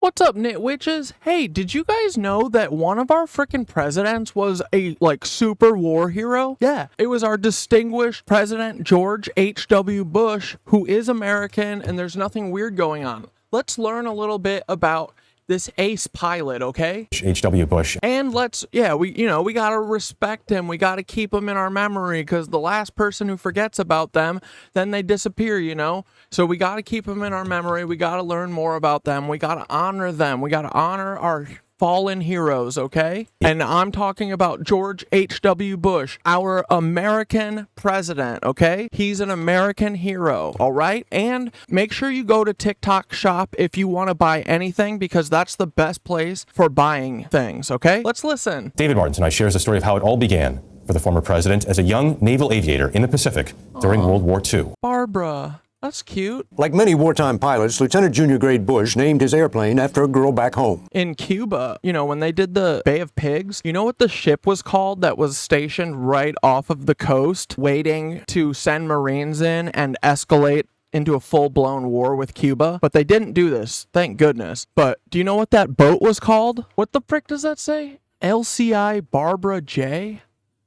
What's up, KnitWitches? Hey, did you guys know that one of our frickin' presidents was a, super war hero? Yeah, it was our distinguished President George H.W. Bush, who is American, and there's nothing weird going on. Let's learn a little bit about this ace pilot, okay? H.W. Bush. And we gotta respect him. We gotta keep him in our memory, because the last person who forgets about them, then they disappear, you know? So we gotta keep them in our memory. We gotta learn more about them. We gotta honor them. We gotta honor our fallen heroes, okay? And I'm talking about George H.W. Bush, our American president, okay? He's an American hero, all right? And make sure you go to TikTok shop if you want to buy anything, because that's the best place for buying things, okay? Let's listen. David Martin tonight shares the story of how it all began for the former president as a young naval aviator in the Pacific during World War II. Barbara. That's cute. Like many wartime pilots, Lieutenant Junior Grade Bush named his airplane after a girl back home. In Cuba, when they did the Bay of Pigs, you know what the ship was called that was stationed right off of the coast, waiting to send Marines in and escalate into a full-blown war with Cuba? But they didn't do this, thank goodness. But do you know what that boat was called? What the frick does that say? LCI Barbara J?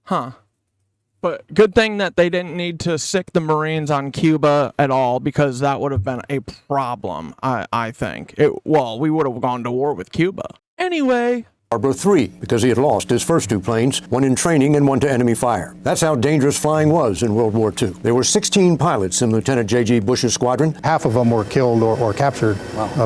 Huh. But good thing that they didn't need to sick the Marines on Cuba at all, because that would have been a problem, I think. We would have gone to war with Cuba. Anyway. Barbara 3, because he had lost his first two planes, one in training and one to enemy fire. That's how dangerous flying was in World War II. There were 16 pilots in Lieutenant J.G. Bush's squadron. Half of them were killed or captured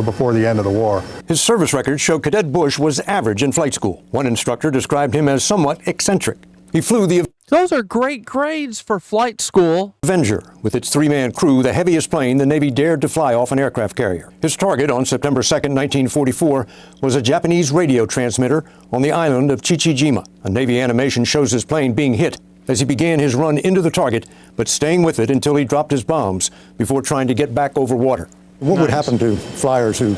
before the end of the war. His service records show Cadet Bush was average in flight school. One instructor described him as somewhat eccentric. He flew the Those are great grades for flight school. Avenger, with its three-man crew, the heaviest plane the Navy dared to fly off an aircraft carrier. His target on September 2nd, 1944, was a Japanese radio transmitter on the island of Chichijima. A Navy animation shows his plane being hit as he began his run into the target, but staying with it until he dropped his bombs before trying to get back over water. What would happen to flyers who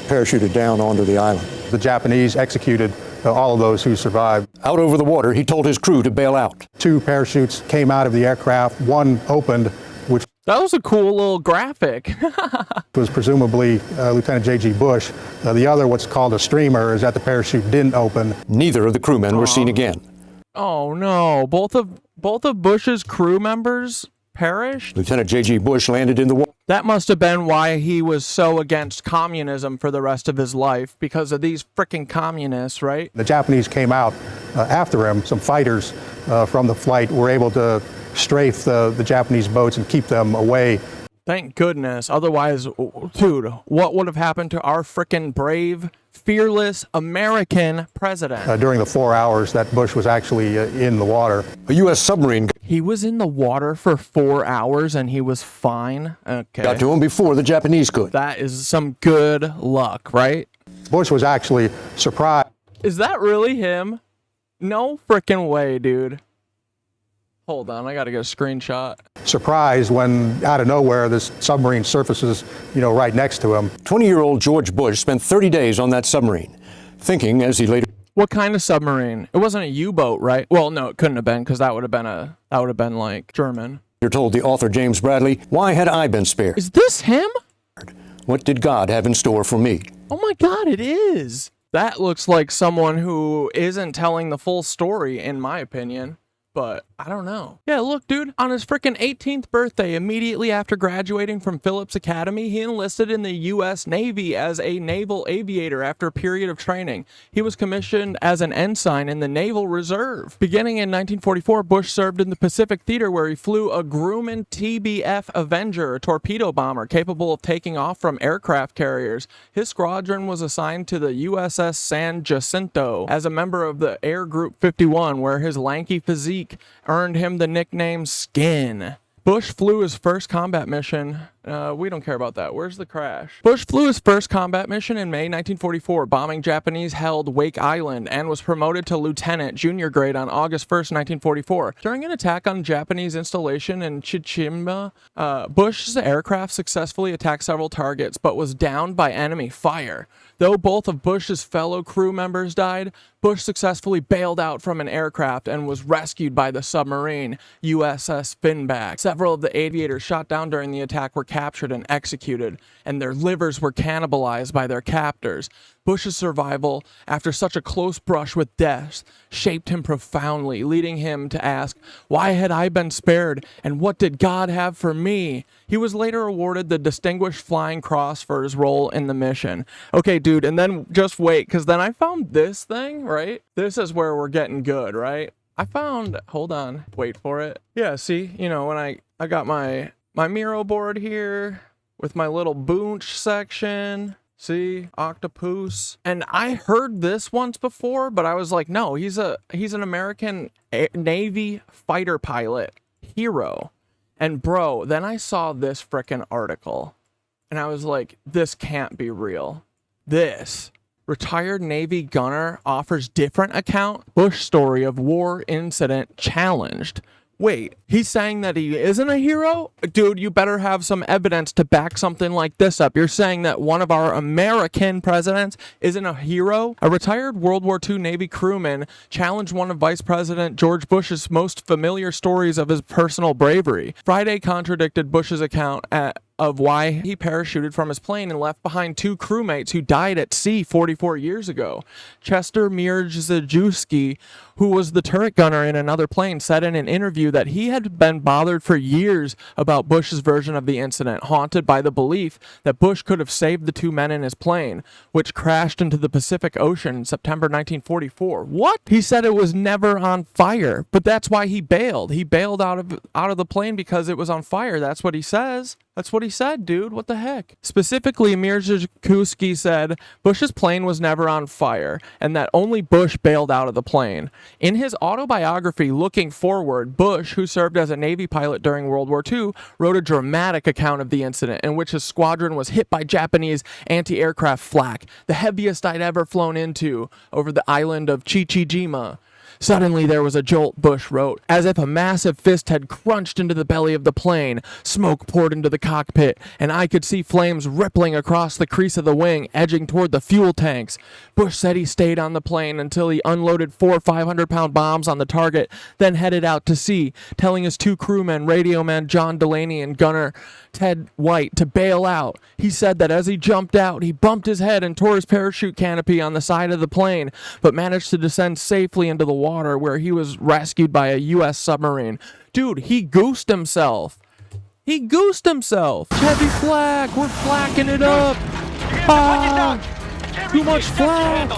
parachuted down onto the island? The Japanese executed all of those who survived. Out over the water, he told his crew to bail out. 2 parachutes came out of the aircraft. One opened, which that was a cool little graphic. was presumably Lieutenant J.G. Bush. The other, what's called a streamer, is that the parachute didn't open. Neither of the crewmen were seen again. Oh no, both of Bush's crew members perished? Lieutenant J.G. Bush landed in the water. That must have been why he was so against communism for the rest of his life, because of these frickin' communists, right? The Japanese came out after him. Some fighters from the flight were able to strafe the Japanese boats and keep them away. Thank goodness. Otherwise, dude, what would have happened to our frickin' brave, fearless American president? During the 4 hours that Bush was actually in the water. A U.S. submarine He was in the water for 4 hours and he was fine? Okay. got to him before the Japanese could. That is some good luck, right? Bush was actually surprised. Is that really him? No frickin' way, dude. Hold on, I gotta get a screenshot. Surprised when, out of nowhere, this submarine surfaces, right next to him. 20-year-old George Bush spent 30 days on that submarine, thinking as he later... What kind of submarine? It wasn't a U-boat, right? Well, no, it couldn't have been, because that would have been like German. You're told the author James Bradley, why had I been spared? Is this him? What did God have in store for me? Oh my God, it is. That looks like someone who isn't telling the full story, in my opinion. But I don't know. Yeah, look, dude, on his frickin' 18th birthday, immediately after graduating from Phillips Academy, he enlisted in the U.S. Navy as a naval aviator after a period of training. He was commissioned as an ensign in the Naval Reserve. Beginning in 1944, Bush served in the Pacific Theater, where he flew a Grumman TBF Avenger, a torpedo bomber capable of taking off from aircraft carriers. His squadron was assigned to the USS San Jacinto as a member of the Air Group 51, where his lanky physique earned him the nickname Skin. Bush flew his first combat mission. We don't care about that. Where's the crash? Bush flew his first combat mission in May 1944, bombing Japanese-held Wake Island, and was promoted to lieutenant junior grade on August 1st, 1944. During an attack on Japanese installation in Chichima, Bush's aircraft successfully attacked several targets, but was downed by enemy fire. Though both of Bush's fellow crew members died, Bush successfully bailed out from an aircraft and was rescued by the submarine USS Finback. Several of the aviators shot down during the attack were captured and executed, and their livers were cannibalized by their captors. Bush's survival after such a close brush with death shaped him profoundly, leading him to ask, why had I been spared, and what did God have for me? He was later awarded the Distinguished Flying Cross for his role in the mission. Okay, dude, and then just wait, because then I found this thing, right? This is where we're getting good, right? I found, hold on, wait for it. Yeah, see, you know, when I got my Miro board here with my little boonch section. See, octopus. And I heard this once before, but I was like, no, he's an American Navy fighter pilot hero. And bro, then I saw this frickin' article and I was like, this can't be real. This retired Navy gunner offers different account. Bush story of war incident challenged. Wait, he's saying that he isn't a hero? Dude, you better have some evidence to back something like this up. You're saying that one of our American presidents isn't a hero? A retired World War II Navy crewman challenged one of Vice President George Bush's most familiar stories of his personal bravery. Friday contradicted Bush's account of why he parachuted from his plane and left behind two crewmates who died at sea 44 years ago. Chester Mierzejewski, who was the turret gunner in another plane, said in an interview that he had been bothered for years about Bush's version of the incident, haunted by the belief that Bush could have saved the two men in his plane, which crashed into the Pacific Ocean in September 1944. What? He said it was never on fire, but that's why he bailed. He bailed out of the plane because it was on fire. That's what he says. That's what he said, dude. What the heck? Specifically, Mierzejewski said Bush's plane was never on fire and that only Bush bailed out of the plane. In his autobiography, Looking Forward, Bush, who served as a Navy pilot during World War II, wrote a dramatic account of the incident in which his squadron was hit by Japanese anti-aircraft flak, the heaviest I'd ever flown into, over the island of Chichijima. Suddenly there was a jolt, Bush wrote, as if a massive fist had crunched into the belly of the plane. Smoke poured into the cockpit, and I could see flames rippling across the crease of the wing, edging toward the fuel tanks. Bush said he stayed on the plane until he unloaded 4 500-pound bombs on the target, then headed out to sea, telling his two crewmen, radio man John Delaney and gunner Ted White, to bail out. He said that as he jumped out, he bumped his head and tore his parachute canopy on the side of the plane, but managed to descend safely into the water, where he was rescued by a U.S. submarine. Dude, he goosed himself. He goosed himself. Heavy flak. We're flacking it up. Too much flak.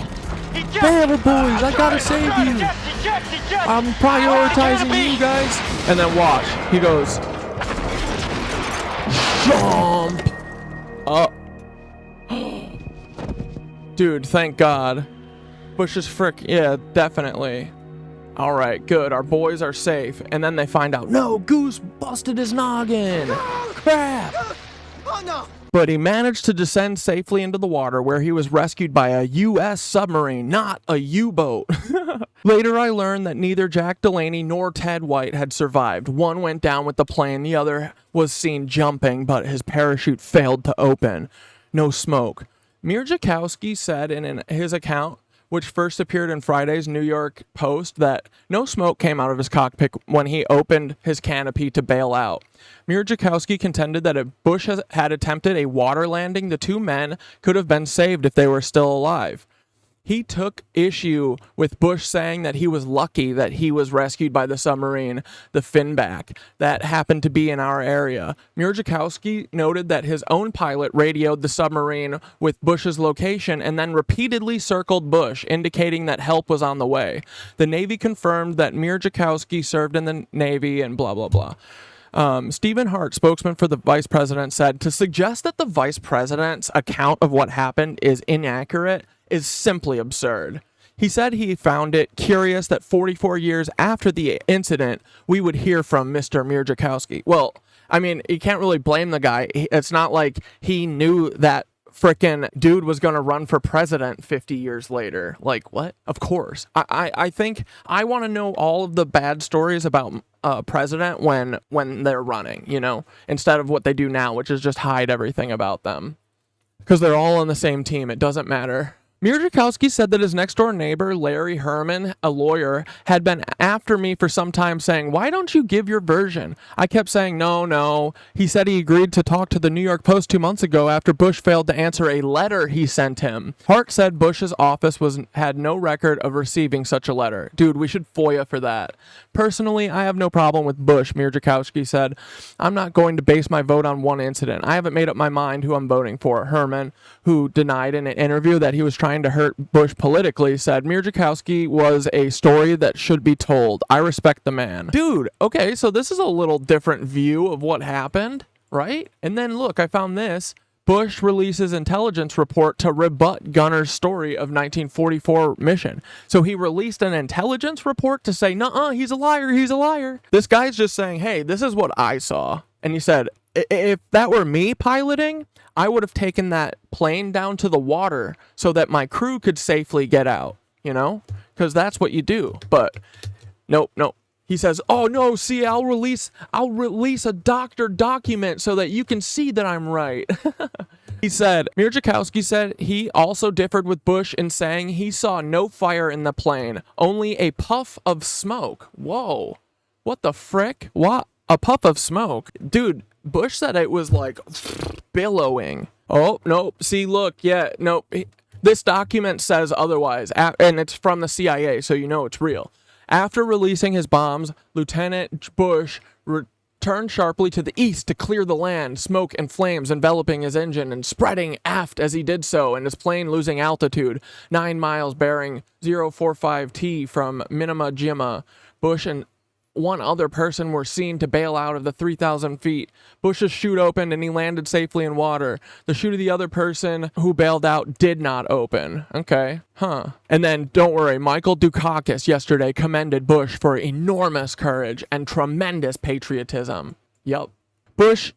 Damn it, boys. I gotta save you. I'm prioritizing you guys. And then watch. He goes, jump. Dude, thank God. Bush's yeah, definitely. All right, good. Our boys are safe. And then they find out, no, Goose busted his noggin. Crap. Oh, no. But he managed to descend safely into the water, where he was rescued by a U.S. submarine, not a U-boat. Later, I learned that neither Jack Delaney nor Ted White had survived. One went down with the plane. The other was seen jumping, but his parachute failed to open. No smoke. Mierzejewski said in his account, which first appeared in Friday's New York Post, that no smoke came out of his cockpit when he opened his canopy to bail out. Mierzejewski contended that if Bush had attempted a water landing, the two men could have been saved if they were still alive. He took issue with Bush saying that he was lucky that he was rescued by the submarine, the Finback, that happened to be in our area. Mierzejewski noted that his own pilot radioed the submarine with Bush's location and then repeatedly circled Bush, indicating that help was on the way. The Navy confirmed that Mierzejewski served in the Navy and blah, blah, blah. Stephen Hart, spokesman for the vice president, said, to suggest that the vice president's account of what happened is inaccurate is simply absurd. He said he found it curious that 44 years after the incident, we would hear from Mr. Mierzejewski. Well, I mean, you can't really blame the guy. It's not like he knew that frickin' dude was going to run for president 50 years later. Like, what? Of course. I think I want to know all of the bad stories about president when they're running, you know, instead of what they do now, which is just hide everything about them. Because they're all on the same team. It doesn't matter. Mierzejewski said that his next-door neighbor, Larry Herman, a lawyer, had been after me for some time saying, "Why don't you give your version?" I kept saying, no. He said he agreed to talk to the New York Post 2 months ago after Bush failed to answer a letter he sent him. Hart said Bush's office had no record of receiving such a letter. Dude, we should FOIA for that. Personally, I have no problem with Bush, Mierzejewski said. I'm not going to base my vote on one incident. I haven't made up my mind who I'm voting for. Herman, who denied in an interview that he was trying to hurt Bush politically, said Mierzejewski was a story that should be told. I respect the man. Dude, okay, so this is a little different view of what happened, right? And then look, I found this. Bush releases intelligence report to rebut Gunner's story of 1944 mission. So he released an intelligence report to say, nuh-uh, he's a liar. This guy's just saying, hey, this is what I saw. And he said, if that were me piloting, I would have taken that plane down to the water so that my crew could safely get out, you know? Because that's what you do. But nope. He says, oh no, see, I'll release a doctored document so that you can see that I'm right. He said, Mierzejewski said he also differed with Bush in saying he saw no fire in the plane, only a puff of smoke. Whoa, what the frick? What? A puff of smoke? Dude, Bush said it was like billowing. Oh, nope. See, look, yeah, nope. This document says otherwise, and it's from the CIA, so you know it's real. After releasing his bombs, Lieutenant Bush turned sharply to the east to clear the land, smoke and flames enveloping his engine and spreading aft as he did so, and his plane losing altitude, 9 miles bearing 045T from Minima Jima. Bush and one other person were seen to bail out of the 3,000 feet. Bush's chute opened and he landed safely in water. The chute of the other person who bailed out did not open. Okay, And then, don't worry, Michael Dukakis yesterday commended Bush for enormous courage and tremendous patriotism. Yup. Bush,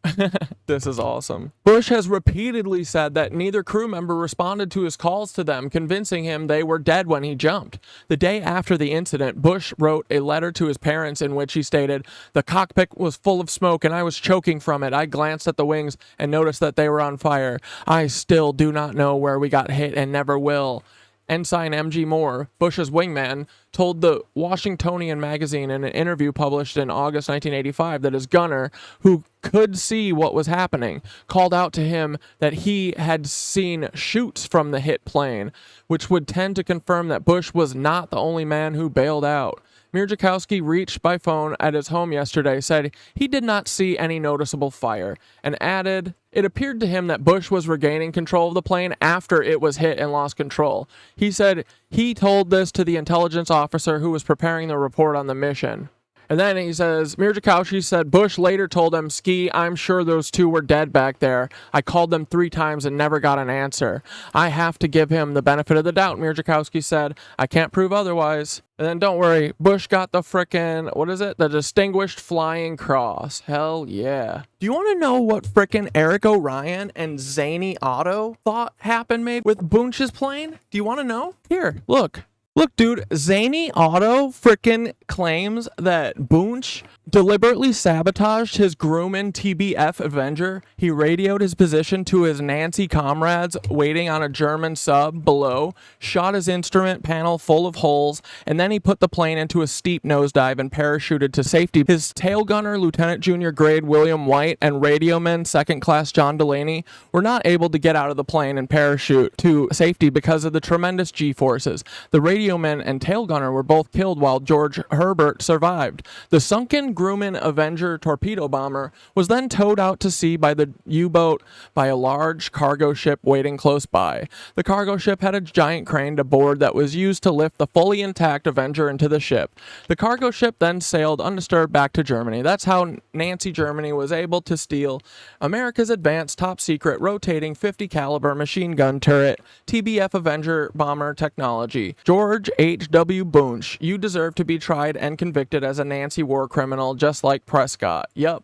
this is awesome. Bush has repeatedly said that neither crew member responded to his calls to them, convincing him they were dead when he jumped. The day after the incident, Bush wrote a letter to his parents in which he stated, "The cockpit was full of smoke and I was choking from it. I glanced at the wings and noticed that they were on fire. I still do not know where we got hit and never will." Ensign M.G. Moore, Bush's wingman, told the Washingtonian magazine in an interview published in August 1985 that his gunner, who could see what was happening, called out to him that he had seen shoots from the hit plane, which would tend to confirm that Bush was not the only man who bailed out. Mierzejewski, reached by phone at his home yesterday, said he did not see any noticeable fire, and added it appeared to him that Bush was regaining control of the plane after it was hit and lost control. He said he told this to the intelligence officer who was preparing the report on the mission. And then he says, Mierzejewski said Bush later told him, "Ski, I'm sure those two were dead back there. I called them 3 times and never got an answer." I have to give him the benefit of the doubt, Mierzejewski said. I can't prove otherwise. And then don't worry, Bush got the frickin', what is it? The Distinguished Flying Cross. Hell yeah. Do you want to know what frickin' Eric O'Ryan and Zany Otto thought happened maybe with Bunch's plane? Do you want to know? Here, look. Look, dude, Zany Otto frickin' claims that Bunch deliberately sabotaged his Grumman TBF Avenger. He radioed his position to his Nancy comrades waiting on a German sub below, shot his instrument panel full of holes, and then he put the plane into a steep nosedive and parachuted to safety. His tail gunner, Lieutenant Junior Grade William White, and radioman, Second Class John Delaney, were not able to get out of the plane and parachute to safety because of the tremendous G-forces. The radioman and tail gunner were both killed while George Herbert survived. The sunken Grumman Avenger torpedo bomber was then towed out to sea by the U-boat by a large cargo ship waiting close by. The cargo ship had a giant crane aboard that was used to lift the fully intact Avenger into the ship. The cargo ship then sailed undisturbed back to Germany. That's how Nancy Germany was able to steal America's advanced top-secret rotating 50 caliber machine gun turret TBF Avenger bomber technology. George H.W. Bunch, you deserve to be tried and convicted as a Nancy war criminal just like Prescott. Yup.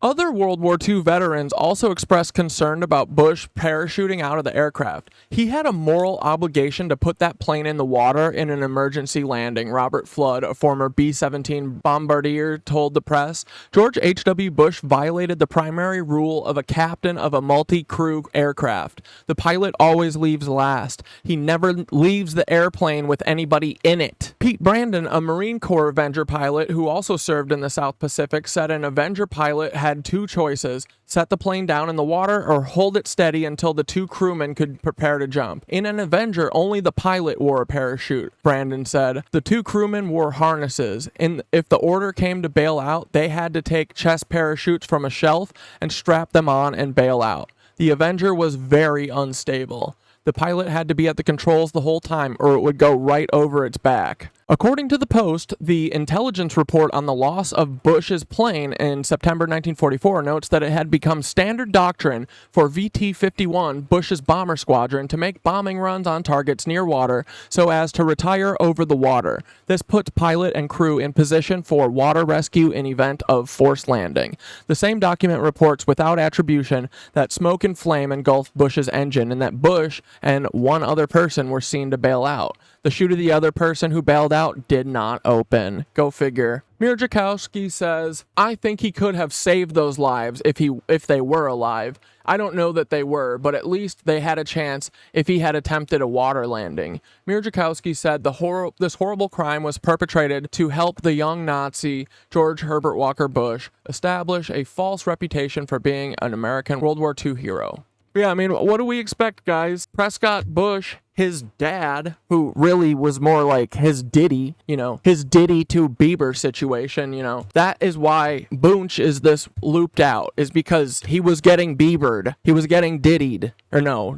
Other World War II veterans also expressed concern about Bush parachuting out of the aircraft. He had a moral obligation to put that plane in the water in an emergency landing, Robert Flood, a former B-17 bombardier, told the press. George H.W. Bush violated the primary rule of a captain of a multi-crew aircraft. The pilot always leaves last. He never leaves the airplane with anybody in it. Pete Brandon, a Marine Corps Avenger pilot who also served in the South Pacific, said an Avenger pilot had two choices: set the plane down in the water or hold it steady until the two crewmen could prepare to jump. In an Avenger, only the pilot wore a parachute, Brandon said. The two crewmen wore harnesses, and if the order came to bail out, they had to take chest parachutes from a shelf and strap them on and bail out. The Avenger was very unstable. The pilot had to be at the controls the whole time or it would go right over its back. According to the Post, the intelligence report on the loss of Bush's plane in September 1944 notes that it had become standard doctrine for VT-51, Bush's bomber squadron, to make bombing runs on targets near water so as to retire over the water. This puts pilot and crew in position for water rescue in event of forced landing. The same document reports without attribution that smoke and flame engulfed Bush's engine and that Bush and one other person were seen to bail out. The chute of the other person who bailed out did not open. Go figure. Mierzejewski says, I think he could have saved those lives if they were alive. I don't know that they were, but at least they had a chance if he had attempted a water landing. Mierzejewski said this horrible crime was perpetrated to help the young Nazi George Herbert Walker Bush establish a false reputation for being an American World War II hero. Yeah, I mean, what do we expect, guys? Prescott Bush, his dad, who really was more like his Diddy, his Diddy to Bieber situation, that is why Boonch is this looped out, is because he was getting Biebered. He was getting Diddied. Or no,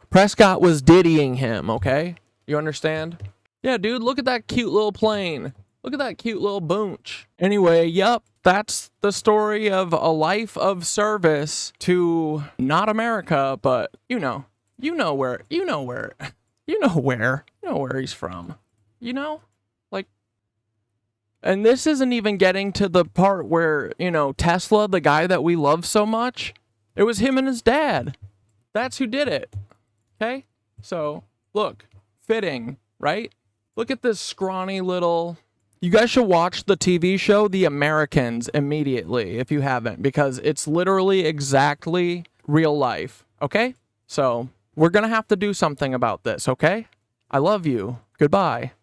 Prescott was Diddying him, okay? You understand? Yeah, dude, look at that cute little plane. Look at that cute little Boonch. Anyway, yup. That's the story of a life of service to not America, but you know where he's from. And this isn't even getting to the part where, Tesla, the guy that we love so much, it was him and his dad. That's who did it. Okay? So, look, fitting, right? Look at this scrawny little... You guys should watch the TV show The Americans immediately if you haven't, because it's literally exactly real life, okay? So, we're gonna have to do something about this, okay? I love you. Goodbye.